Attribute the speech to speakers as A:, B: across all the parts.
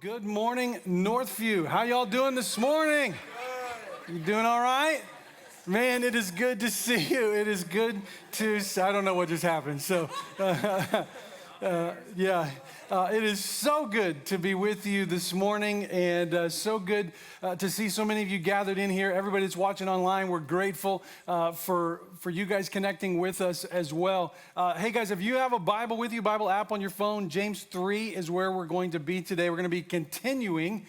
A: Good morning, Northview. How y'all doing this morning? You doing all right? Man, it is good to see you. It is good to, I don't know what just happened. So, it is so good to be with you this morning, and so good to see so many of you gathered in here. Everybody that's watching online, we're grateful for you guys connecting with us as well. Hey guys, if you have a Bible with you, Bible app on your phone, James 3 is where we're going to be today. We're going to be continuing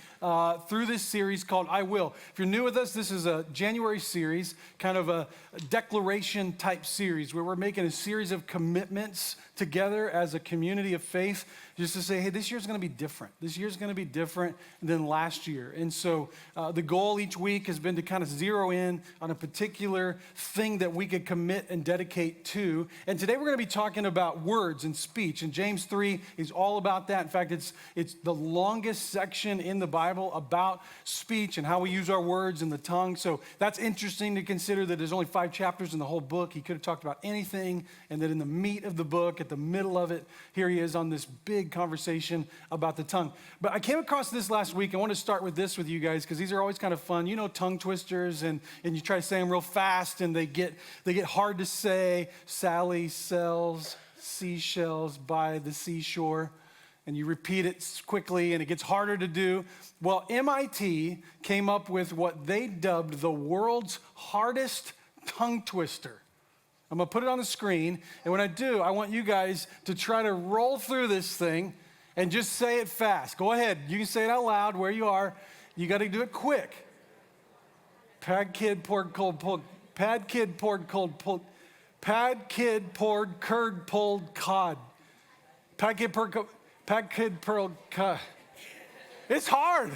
A: through this series called I Will. If you're new with us, this is a January series, kind of a declaration type series where we're making a series of commitments together as a community of faith, just to say, hey, this year's going to be different. This year's going to be different than last year. And so the goal each week has been to kind of zero in on a particular thing that we could commit and dedicate to. And today we're going to be talking about words and speech. And James 3 is all about that. In fact, it's the longest section in the Bible about speech and how we use our words and the tongue. So that's interesting to consider that there's only 5 chapters in the whole book. He could have talked about anything, and that in the meat of the book, at the middle of it, here he is on this big conversation about the tongue. But I came across this last week. I want to start with this with you guys because these are always kind of fun. You know, tongue twisters, and you try to say them real fast and they get hard to say. Sally sells seashells by the seashore, and you repeat it quickly and it gets harder to do. Well, MIT came up with what they dubbed the world's hardest tongue twister. I'm going to put it on the screen, and when I do, I want you guys to try to roll through this thing and just say it fast. Go ahead. You can say it out loud where you are. You got to do it quick. Pad kid poured cold pulled. Pad kid poured cold pulled. Pad kid poured curd pulled cod. Pad kid poured Pad kid poured cod. It's hard.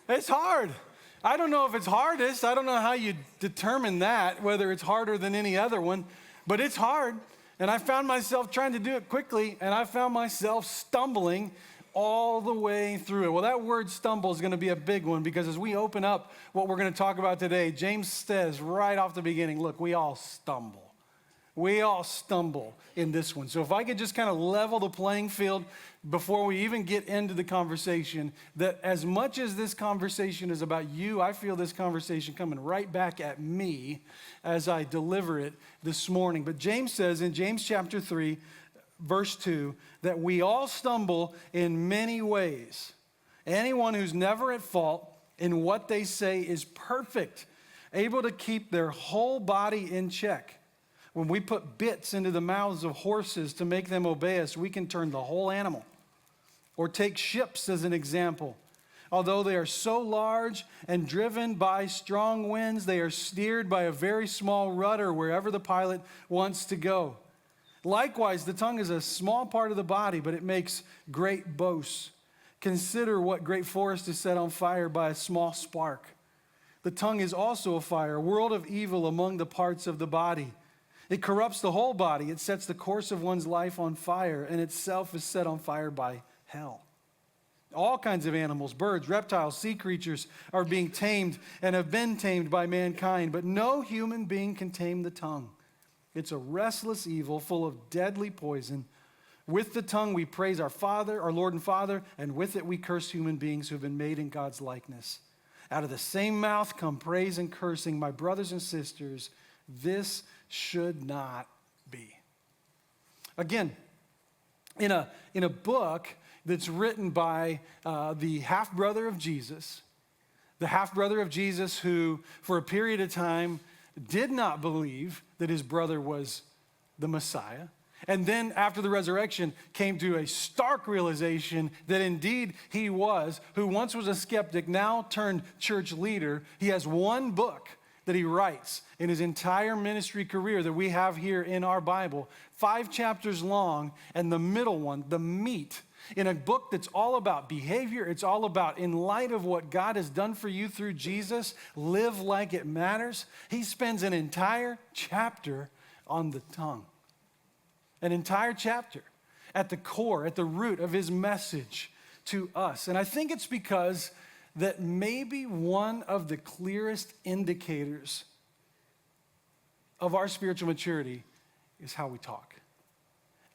A: It's hard. I don't know if it's hardest. I don't know how you determine that, whether it's harder than any other one, but it's hard. And I found myself trying to do it quickly, and I found myself stumbling all the way through it. Well, that word stumble is going to be a big one, because as we open up what we're going to talk about today, James says right off the beginning, look, we all stumble. We all stumble in this one. So if I could just kind of level the playing field before we even get into the conversation, that as much as this conversation is about you, I feel this conversation coming right back at me as I deliver it this morning. But James says in James chapter 3, verse 2, that we all stumble in many ways. Anyone who's never at fault in what they say is perfect, able to keep their whole body in check. When we put bits into the mouths of horses to make them obey us, we can turn the whole animal. Or take ships as an example. Although they are so large and driven by strong winds, they are steered by a very small rudder wherever the pilot wants to go. Likewise, the tongue is a small part of the body, but it makes great boasts. Consider what great forest is set on fire by a small spark. The tongue is also a fire, a world of evil among the parts of the body. It corrupts the whole body. It sets the course of one's life on fire, and itself is set on fire by hell. All kinds of animals, birds, reptiles, sea creatures are being tamed and have been tamed by mankind, but no human being can tame the tongue. It's a restless evil full of deadly poison. With the tongue we praise our Father, our Lord and Father, and with it we curse human beings who have been made in God's likeness. Out of the same mouth come praise and cursing. My brothers and sisters, this should not be. Again, in a book that's written by the half-brother of Jesus, the half-brother of Jesus who, for a period of time, did not believe that his brother was the Messiah, and then after the resurrection came to a stark realization that indeed he was, who once was a skeptic, now turned church leader. He has one book that he writes in his entire ministry career that we have here in our Bible, 5 chapters long, and the middle one, the meat, in a book that's all about behavior. It's all about, in light of what God has done for you through Jesus, live like it matters. He spends an entire chapter on the tongue, an entire chapter at the core, at the root of his message to us. And I think it's because that maybe one of the clearest indicators of our spiritual maturity is how we talk.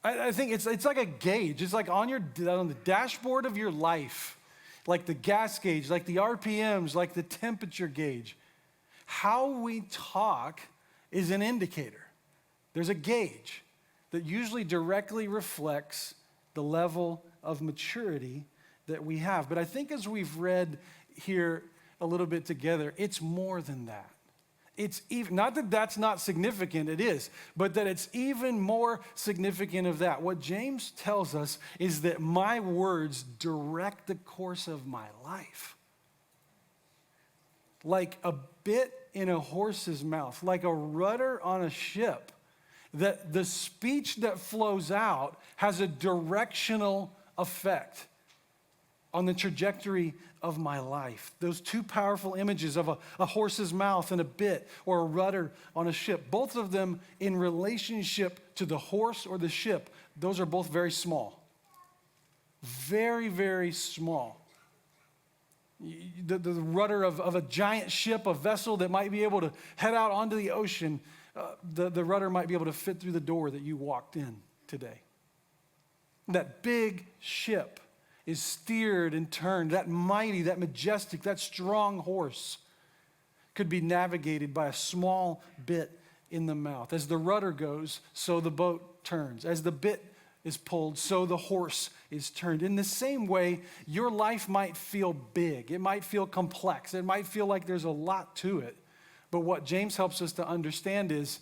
A: I think it's like a gauge. It's like on the dashboard of your life. like the gas gauge, like the RPMs, like the temperature gauge. How we talk is an indicator. There's a gauge that usually directly reflects the level of maturity that we have. But I think as we've read here a little bit together, it's more than that. It's even, not that that's not significant, it is, but that it's even more significant of that. What James tells us is that my words direct the course of my life. Like a bit in a horse's mouth, like a rudder on a ship, that the speech that flows out has a directional effect on the trajectory of my life. Those two powerful images of a horse's mouth and a bit, or a rudder on a ship, both of them in relationship to the horse or the ship, those are both very small. Very, very small. The rudder of a giant ship, a vessel that might be able to head out onto the ocean, the rudder might be able to fit through the door that you walked in today. That big ship is steered and turned. That mighty, that majestic, that strong horse could be navigated by a small bit in the mouth. As the rudder goes, so the boat turns. As the bit is pulled, so the horse is turned. In the same way, your life might feel big. It might feel complex. It might feel like there's a lot to it. But what James helps us to understand is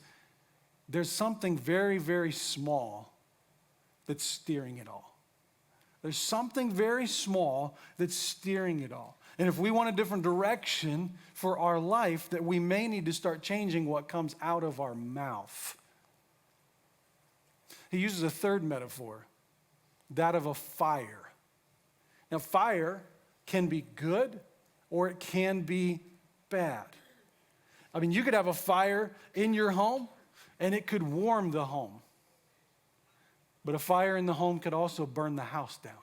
A: there's something very, very small that's steering it all. There's something very small that's steering it all. And if we want a different direction for our life, that we may need to start changing what comes out of our mouth. He uses a third metaphor, that of a fire. Now, fire can be good or it can be bad. I mean, you could have a fire in your home and it could warm the home. But a fire in the home could also burn the house down.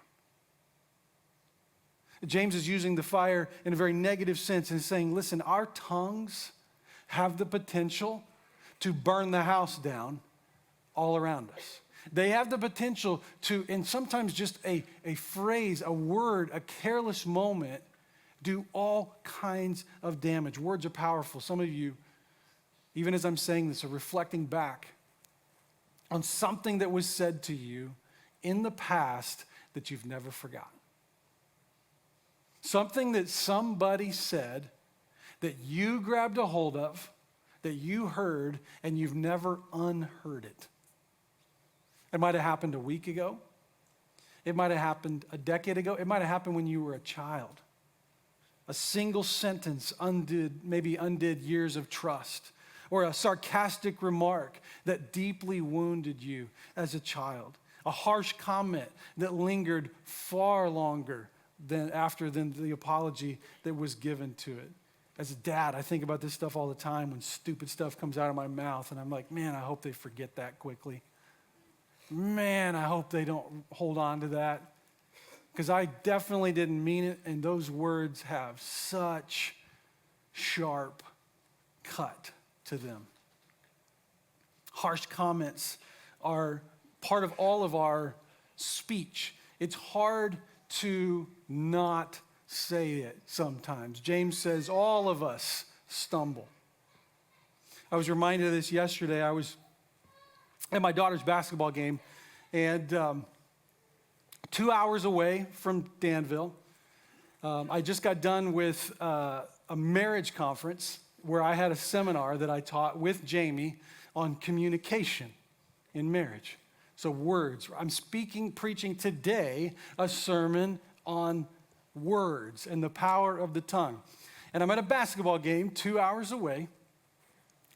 A: James is using the fire in a very negative sense and saying, listen, our tongues have the potential to burn the house down all around us. They have the potential to, and sometimes just a phrase, a word, a careless moment, do all kinds of damage. Words are powerful. Some of you, even as I'm saying this, are reflecting back on something that was said to you in the past that you've never forgotten. Something that somebody said that you grabbed a hold of, that you heard, and you've never unheard it. It might have happened a week ago. It might have happened a decade ago. It might have happened when you were a child. A single sentence undid years of trust. Or a sarcastic remark that deeply wounded you as a child. A harsh comment that lingered far longer than the apology that was given to it. As a dad, I think about this stuff all the time when stupid stuff comes out of my mouth, and I'm like, man, I hope they forget that quickly. Man, I hope they don't hold on to that. Because I definitely didn't mean it, and those words have such sharp cut to them. Harsh comments are part of all of our speech. It's hard to not say it sometimes. James says all of us stumble. I was reminded of this yesterday. I was at my daughter's basketball game, and 2 hours away from Danville, I just got done with a marriage conference where I had a seminar that I taught with Jamie on communication in marriage. So words. I'm preaching today a sermon on words and the power of the tongue. And I'm at a basketball game 2 hours away.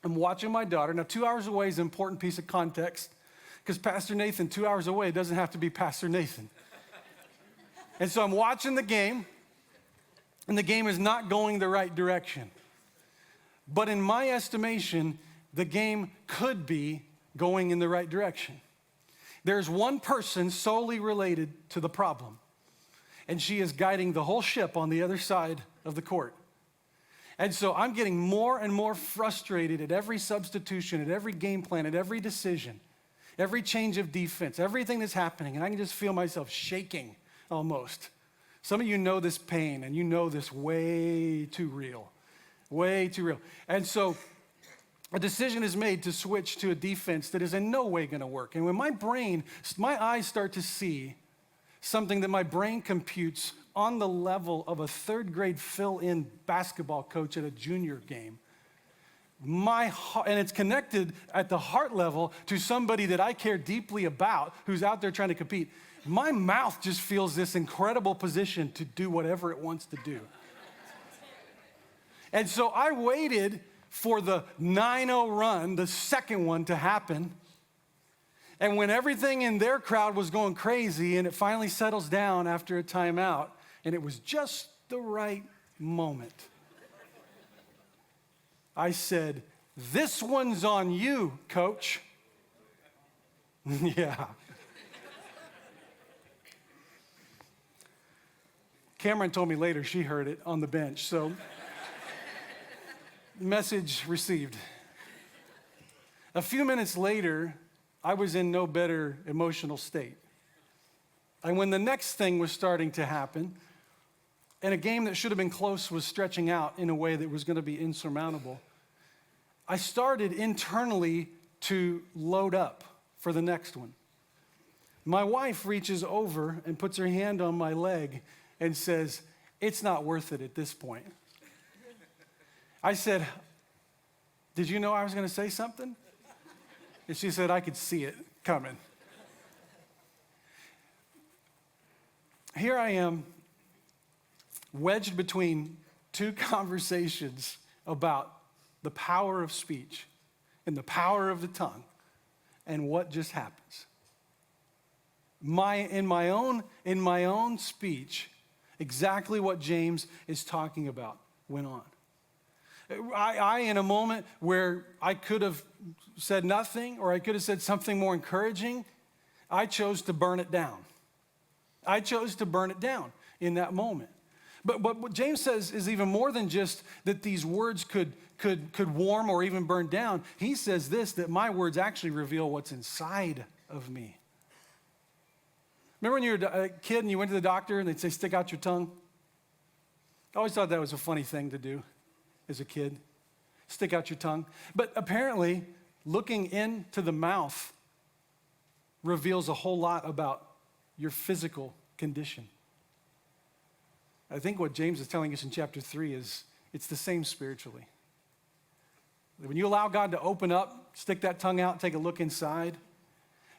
A: I'm watching my daughter. Now, 2 hours away is an important piece of context because Pastor Nathan, 2 hours away, doesn't have to be Pastor Nathan. And so I'm watching the game, and the game is not going the right direction. But in my estimation, the game could be going in the right direction. There's one person solely related to the problem, and she is guiding the whole ship on the other side of the court. And so I'm getting more and more frustrated at every substitution, at every game plan, at every decision, every change of defense, everything that's happening, and I can just feel myself shaking almost. Some of you know this pain, and you know this way too real. Way too real. And so a decision is made to switch to a defense that is in no way going to work. And when my eyes start to see something that my brain computes on the level of a third grade fill-in basketball coach at a junior game, and it's connected at the heart level to somebody that I care deeply about who's out there trying to compete, my mouth just feels this incredible position to do whatever it wants to do. And so I waited for the 9-0 run, the second one, to happen. And when everything in their crowd was going crazy and it finally settles down after a timeout, and it was just the right moment, I said, "This one's on you, coach." Yeah. Cameron told me later she heard it on the bench, so message received. A few minutes later, I was in no better emotional state. And when the next thing was starting to happen, and a game that should have been close was stretching out in a way that was going to be insurmountable, I started internally to load up for the next one. My wife reaches over and puts her hand on my leg and says, "It's not worth it at this point." I said, "Did you know I was going to say something?" And she said, "I could see it coming." Here I am, wedged between two conversations about the power of speech and the power of the tongue, and what just happens. In my own speech, exactly what James is talking about went on. I, in a moment where I could have said nothing, or I could have said something more encouraging, I chose to burn it down. I chose to burn it down in that moment. But what James says is even more than just that these words could warm or even burn down. He says this, that my words actually reveal what's inside of me. Remember when you were a kid and you went to the doctor and they'd say, "Stick out your tongue"? I always thought that was a funny thing to do as a kid. Stick out your tongue. But apparently, looking into the mouth reveals a whole lot about your physical condition. I think what James is telling us in chapter 3 is it's the same spiritually. When you allow God to open up, stick that tongue out, take a look inside,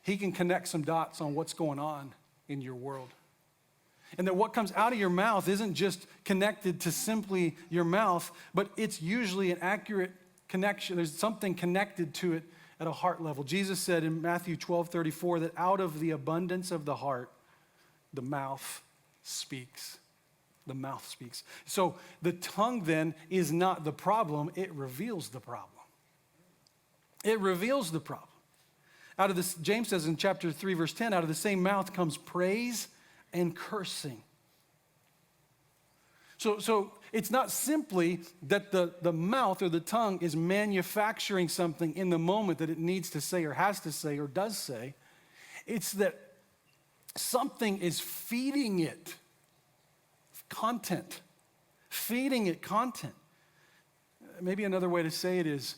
A: he can connect some dots on what's going on in your world. And that what comes out of your mouth isn't just connected to simply your mouth, but it's usually an accurate connection. There's something connected to it at a heart level. Jesus said in Matthew 12:34 that out of the abundance of the heart, the mouth speaks. The mouth speaks. So the tongue then is not the problem, it reveals the problem. It reveals the problem. Out of this, James says in chapter 3, verse 10, out of the same mouth comes praise and cursing. So it's not simply that the mouth or the tongue is manufacturing something in the moment that it needs to say or has to say or does say. It's that something is feeding it content. Feeding it content. Maybe another way to say it is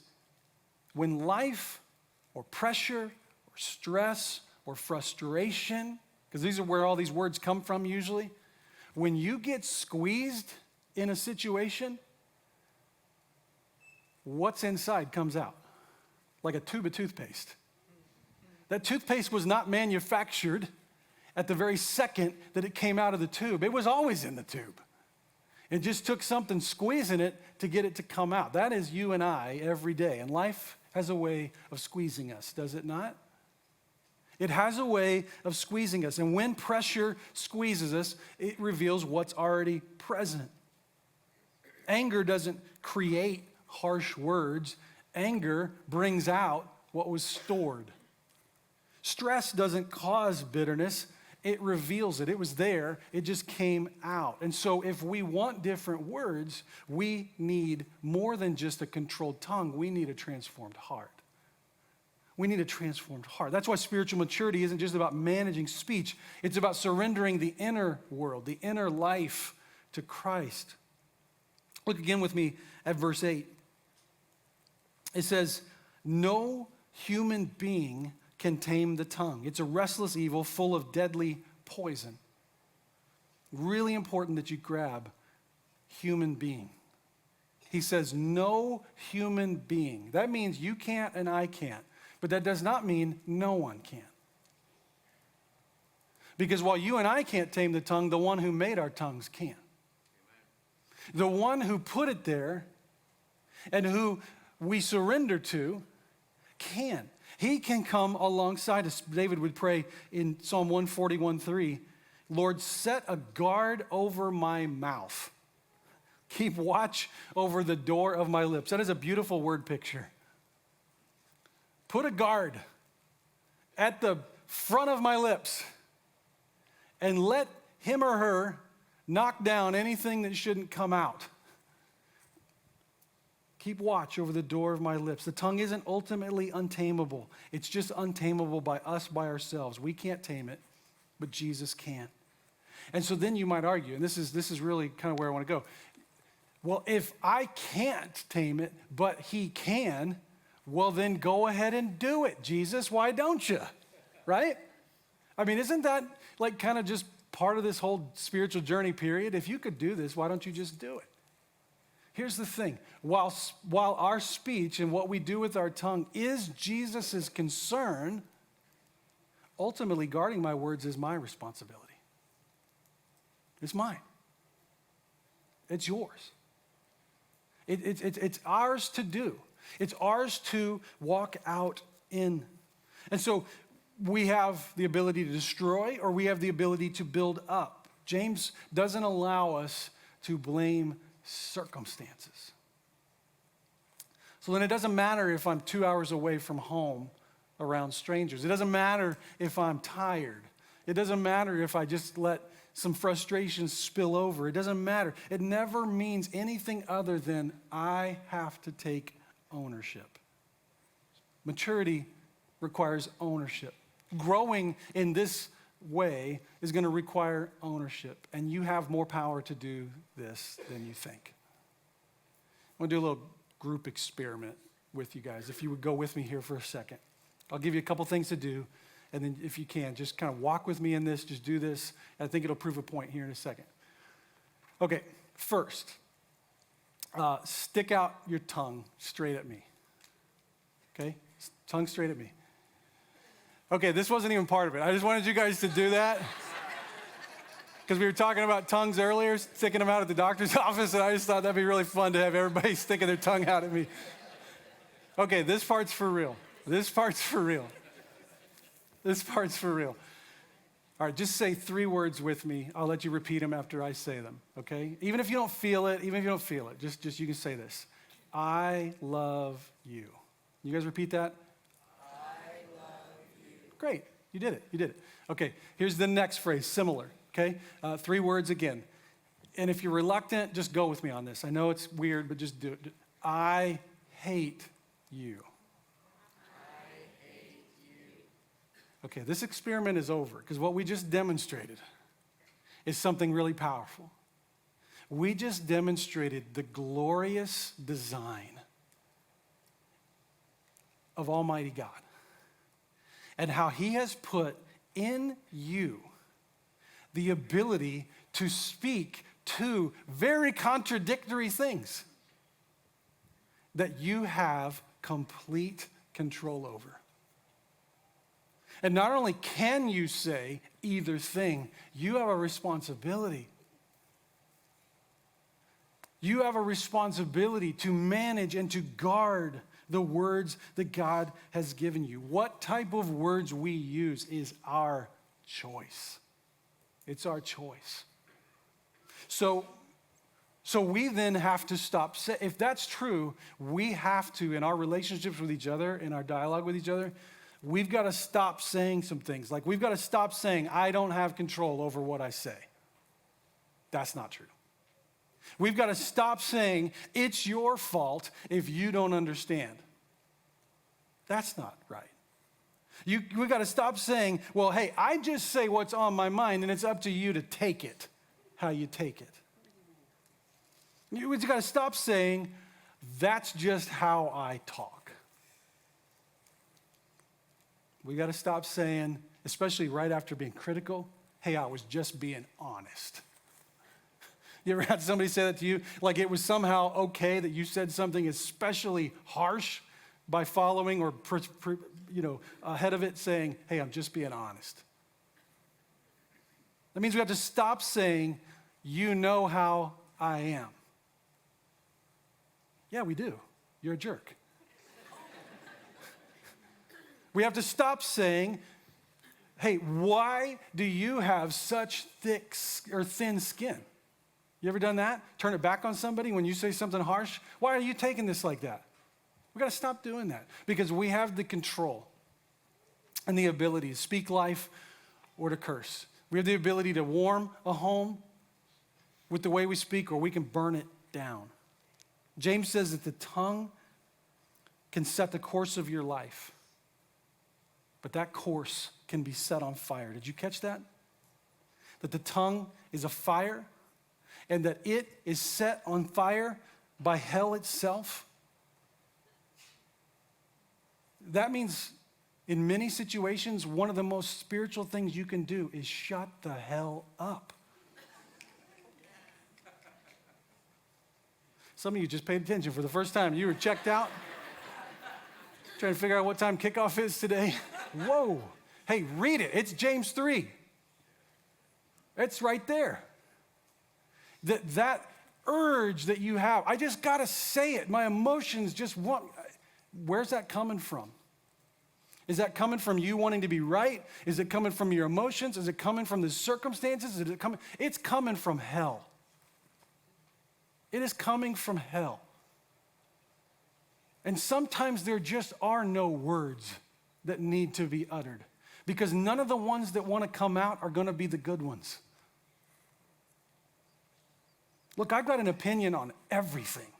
A: when life or pressure or stress or frustration, because these are where all these words come from usually, when you get squeezed in a situation, what's inside comes out like a tube of toothpaste. That toothpaste was not manufactured at the very second that it came out of the tube. It was always in the tube. It just took something squeezing it to get it to come out. That is you and I every day. And life has a way of squeezing us, does it not? It has a way of squeezing us. And when pressure squeezes us, it reveals what's already present. Anger doesn't create harsh words. Anger brings out what was stored. Stress doesn't cause bitterness. It reveals it. It was there. It just came out. And so if we want different words, we need more than just a controlled tongue. We need a transformed heart. We need a transformed heart. That's why spiritual maturity isn't just about managing speech. It's about surrendering the inner world, the inner life to Christ. Look again with me at verse 8. It says, no human being can tame the tongue. It's a restless evil full of deadly poison. Really important that you grab human being. He says, no human being. That means you can't and I can't. But that does not mean no one can. Because while you and I can't tame the tongue, the one who made our tongues can. The one who put it there and who we surrender to can. He can come alongside us. David would pray in Psalm 141:3, Lord, set a guard over my mouth. Keep watch over the door of my lips. That is a beautiful word picture. Put a guard at the front of my lips and let him or her knock down anything that shouldn't come out. Keep watch over the door of my lips. The tongue isn't ultimately untamable. It's just untamable by us, by ourselves. We can't tame it, but Jesus can. And so then you might argue, and this is really kind of where I want to go. Well, if I can't tame it, but he can, well, then go ahead and do it, Jesus. Why don't you? Right? I mean, isn't that like kind of just part of this whole spiritual journey period? If you could do this, why don't you just do it? Here's the thing. While our speech and what we do with our tongue is Jesus' concern, ultimately guarding my words is my responsibility. It's mine. It's yours. It's ours to do. It's ours to walk out in. And so we have the ability to destroy or we have the ability to build up. James doesn't allow us to blame circumstances. So then it doesn't matter if I'm 2 hours away from home around strangers. It doesn't matter if I'm tired. It doesn't matter if I just let some frustrations spill over. It doesn't matter. It never means anything other than I have to take ownership. Maturity requires ownership. Growing in this way is going to require ownership, and you have more power to do this than you think. I'm going to do a little group experiment with you guys. If you would go with me here for a second. I'll give you a couple things to do, and then if you can, just kind of walk with me in this, just do this, and I think it'll prove a point here in a second. Okay, first, stick out your tongue straight at me. Okay, tongue straight at me. Okay, this wasn't even part of it. I just wanted you guys to do that because we were talking about tongues earlier, sticking them out at the doctor's office, and I just thought that'd be really fun to have everybody sticking their tongue out at me. Okay, this part's for real. This part's for real. This part's for real. All right, just say 3 words with me. I'll let you repeat them after I say them, okay? Even if you don't feel it, just you can say this. I love you. You guys repeat that?
B: I love you.
A: Great, you did it. Okay, here's the next phrase, similar, okay? 3 words again. And if you're reluctant, just go with me on this. I know it's weird, but just do it. I hate you. Okay, this experiment is over because what we just demonstrated is something really powerful. We just demonstrated the glorious design of Almighty God and how He has put in you the ability to speak 2 very contradictory things that you have complete control over. And not only can you say either thing, you have a responsibility. You have a responsibility to manage and to guard the words that God has given you. What type of words we use is our choice. It's our choice. So we then have to stop. If that's true, we have to, in our relationships with each other, in our dialogue with each other, we've got to stop saying some things. Like we've got to stop saying, I don't have control over what I say. That's not true. We've got to stop saying, it's your fault if you don't understand. That's not right. We got to stop saying, well, hey, I just say what's on my mind, and it's up to you to take it how you take it. We got to stop saying, that's just how I talk. We got to stop saying, especially right after being critical, hey, I was just being honest. You ever had somebody say that to you? Like it was somehow okay that you said something especially harsh by following or ahead of it saying, hey, I'm just being honest. That means we have to stop saying, you know how I am. Yeah, we do. You're a jerk. We have to stop saying, hey, why do you have such thick or thin skin? You ever done that? Turn it back on somebody when you say something harsh? Why are you taking this like that? We got to stop doing that because we have the control and the ability to speak life or to curse. We have the ability to warm a home with the way we speak, or we can burn it down. James says that the tongue can set the course of your life, but that course can be set on fire. Did you catch that? That the tongue is a fire, and that it is set on fire by hell itself. That means in many situations, one of the most spiritual things you can do is shut the hell up. Some of you just paid attention for the first time. You were checked out, trying to figure out what time kickoff is today. Whoa. Hey, read it. It's James 3. It's right there. That urge that you have, I just got to say it. My emotions just want, where's that coming from? Is that coming from you wanting to be right? Is it coming from your emotions? Is it coming from the circumstances? It's coming from hell. It is coming from hell. And sometimes there just are no words that need to be uttered because none of the ones that want to come out are going to be the good ones. Look, I've got an opinion on everything.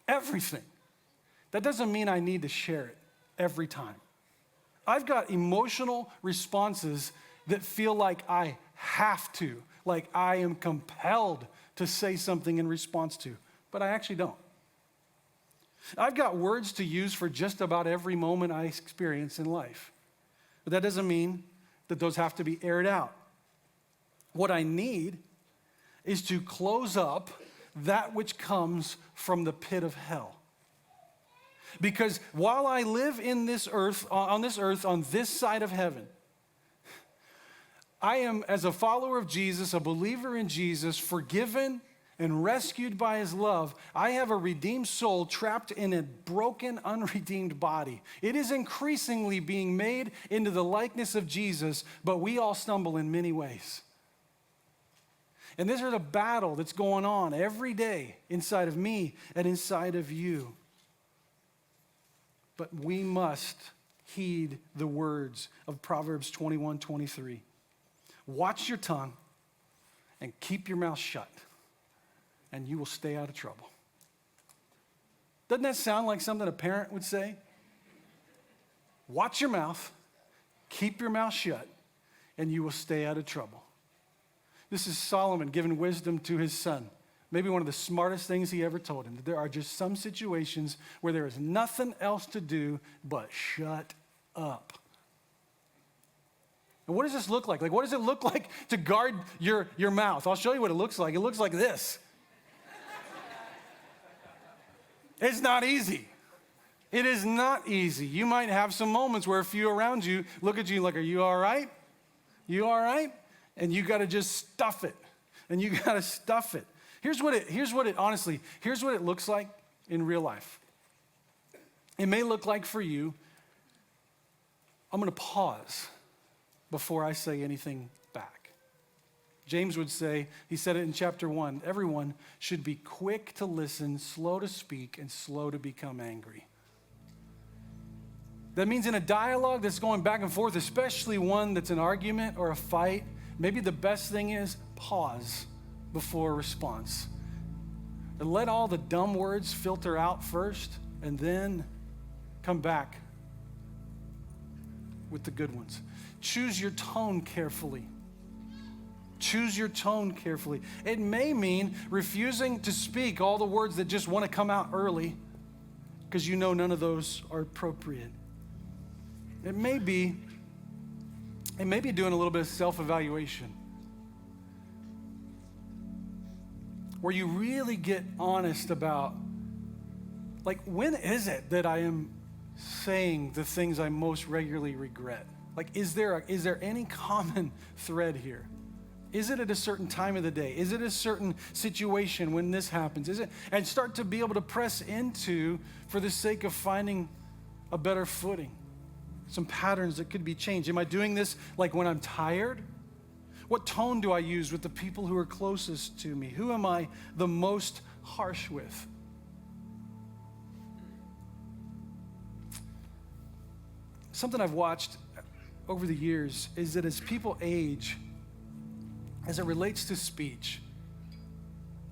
A: Everything. That doesn't mean I need to share it every time. I've got emotional responses that feel like I have to, like I am compelled to say something in response to, but I actually don't. I've got words to use for just about every moment I experience in life, but that doesn't mean that those have to be aired out. What I need is to close up that which comes from the pit of hell. Because while I live in this earth, on this side of heaven, I am, as a follower of Jesus, a believer in Jesus, forgiven and rescued by his love. I have a redeemed soul trapped in a broken, unredeemed body. It is increasingly being made into the likeness of Jesus, but we all stumble in many ways. And this is a battle that's going on every day inside of me and inside of you. But we must heed the words of Proverbs 21:23. Watch your tongue and keep your mouth shut, and you will stay out of trouble. Doesn't that sound like something a parent would say? Watch your mouth, keep your mouth shut, and you will stay out of trouble. This is Solomon giving wisdom to his son. Maybe one of the smartest things he ever told him. That there are just some situations where there is nothing else to do but shut up. And what does this look like? Like, what does it look like to guard your mouth? I'll show you what it looks like. It looks like this. It's not easy. It is not easy. You might have some moments where a few around you look at you like, are you all right? You all right? And you got to just stuff it. And you got to stuff it. Here's what it looks like in real life. It may look like for you, I'm going to pause before I say anything back. James would say, he said it in chapter 1, everyone should be quick to listen, slow to speak, and slow to become angry. That means in a dialogue that's going back and forth, especially one that's an argument or a fight, maybe the best thing is pause before a response. And let all the dumb words filter out first and then come back with the good ones. Choose your tone carefully. Choose your tone carefully. It may mean refusing to speak all the words that just want to come out early because you know none of those are appropriate. It may be doing a little bit of self-evaluation where you really get honest about, like, when is it that I am saying the things I most regularly regret? Like, is there any common thread here? Is it at a certain time of the day? Is it a certain situation when this happens? Is it? And start to be able to press into, for the sake of finding a better footing, some patterns that could be changed. Am I doing this like when I'm tired? What tone do I use with the people who are closest to me? Who am I the most harsh with? Something I've watched over the years is that as people age, as it relates to speech,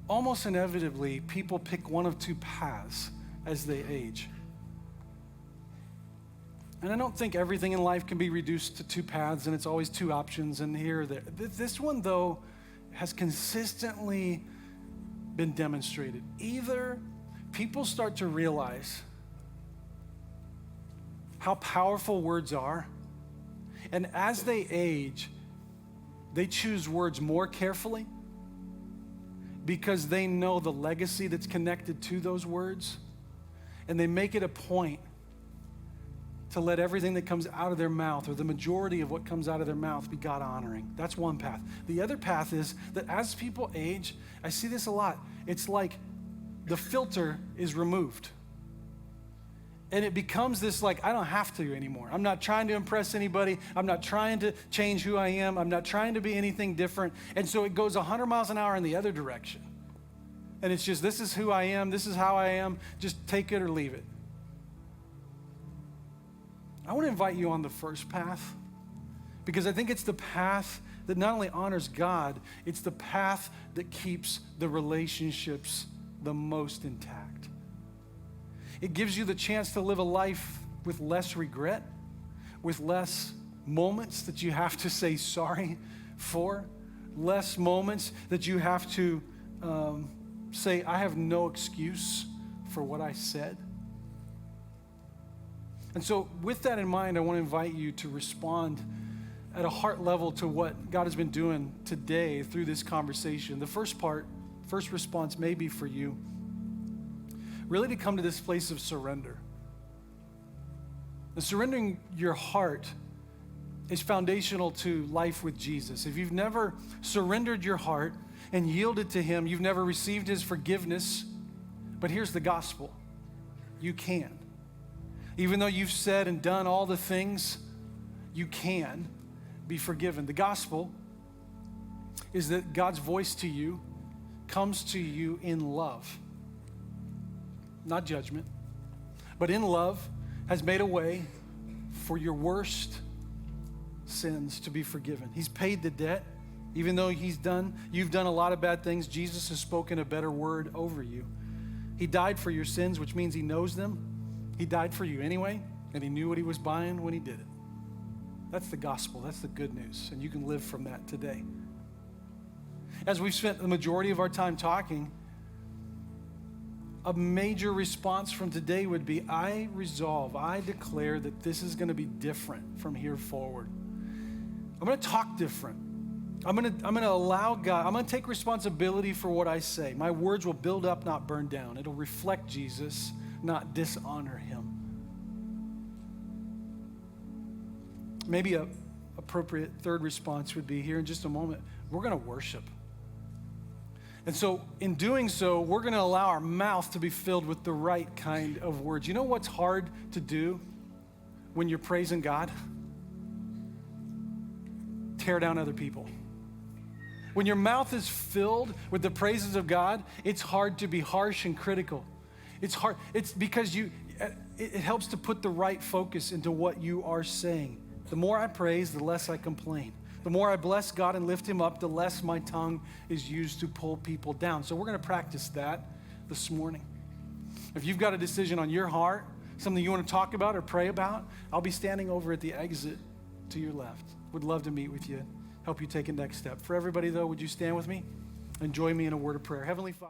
A: almost inevitably, people pick one of two paths as they age. And I don't think everything in life can be reduced to two paths, and it's always two options, and here or there. This one, though, has consistently been demonstrated. Either people start to realize how powerful words are, and as they age, they choose words more carefully because they know the legacy that's connected to those words, and they make it a point to let everything that comes out of their mouth, or the majority of what comes out of their mouth, be God-honoring. That's one path. The other path is that as people age, I see this a lot, it's like the filter is removed. And it becomes this, like, I don't have to anymore. I'm not trying to impress anybody. I'm not trying to change who I am. I'm not trying to be anything different. And so it goes 100 miles an hour in the other direction. And it's just, this is who I am. This is how I am. Just take it or leave it. I want to invite you on the first path, because I think it's the path that not only honors God, it's the path that keeps the relationships the most intact. It gives you the chance to live a life with less regret, with less moments that you have to say sorry for, less moments that you have to say, I have no excuse for what I said. And so with that in mind, I want to invite you to respond at a heart level to what God has been doing today through this conversation. The first response may be for you, really to come to this place of surrender. And surrendering your heart is foundational to life with Jesus. If you've never surrendered your heart and yielded to Him, you've never received His forgiveness. But here's the gospel. You can. Even though you've said and done all the things, you can be forgiven. The gospel is that God's voice to you comes to you in love. Not judgment, but in love has made a way for your worst sins to be forgiven. He's paid the debt. Even though you've done a lot of bad things, Jesus has spoken a better word over you. He died for your sins, which means He knows them. He died for you anyway, and He knew what He was buying when He did it. That's the gospel. That's the good news, and you can live from that today. As we've spent the majority of our time talking, a major response from today would be, I declare that this is going to be different from here forward. I'm going to talk different. I'm going to allow God, I'm going to take responsibility for what I say. My words will build up, not burn down. It'll reflect Jesus, not dishonor Him. Maybe an appropriate third response would be, here in just a moment, we're going to worship. And so in doing so, we're going to allow our mouth to be filled with the right kind of words. You know what's hard to do when you're praising God? Tear down other people. When your mouth is filled with the praises of God, it's hard to be harsh and critical. It's hard. It's because it helps to put the right focus into what you are saying. The more I praise, the less I complain. The more I bless God and lift Him up, the less my tongue is used to pull people down. So we're going to practice that this morning. If you've got a decision on your heart something you want to talk about or pray about, I'll be standing over at the exit to your left. Would love to meet with you, help you take a next step. For everybody, though, would you stand with me and join me in a word of prayer? Heavenly Father.